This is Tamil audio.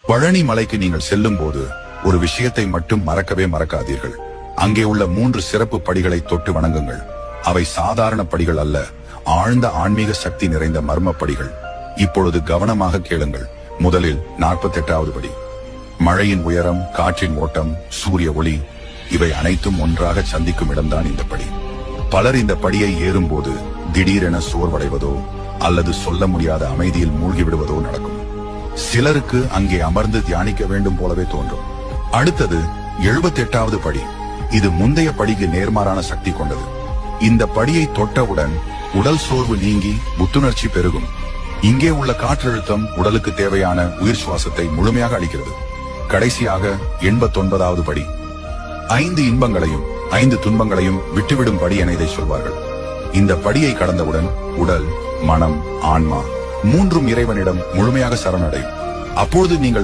பழனி மலைக்கு நீங்கள் செல்லும் போது ஒரு விஷயத்தை மட்டும் மறக்கவே மறக்காதீர்கள். அங்கே உள்ள 3 சிறப்பு படிகளை தொட்டு வணங்குங்கள். அவை சாதாரண படிகள் அல்ல, ஆழ்ந்த ஆன்மீக சக்தி நிறைந்த மர்ம படிகள். இப்பொழுது கவனமாக கேளுங்கள். முதலில் 48வது படி. மழையின் உயரம், காற்றின் ஓட்டம், சூரிய ஒளி இவை அனைத்தும் ஒன்றாக சந்திக்கும் இடம்தான் இந்த படி. பலர் இந்த படியை ஏறும்போது திடீரென சோர்வடைவதோ அல்லது சொல்ல முடியாத அமைதியில் மூழ்கி விடுவதோ நடக்கும். சிலருக்கு அங்கே அமர்ந்து தியானிக்க வேண்டும் போலவே தோன்றும். அடுத்தது 78வது படி. இது முந்தைய படிக்கு நேர்மாறான சக்தி கொண்டது. இந்த படியை தொட்டவுடன் உடல் சோர்வு நீங்கி புத்துணர்ச்சி பெருகும். இங்கே உள்ள காற்றழுத்தம் உடலுக்கு தேவையான உயிர் சுவாசத்தை முழுமையாக அளிக்கிறது. கடைசியாக 89வது படி. 5 இன்பங்களையும் 5 துன்பங்களையும் விட்டுவிடும் படி என இதை சொல்வார்கள். இந்த படியை கடந்தவுடன் உடல், மனம், ஆன்மா 3ம் இறைவனிடம் முழுமையாக சரணடையும். அப்பொழுது நீங்கள்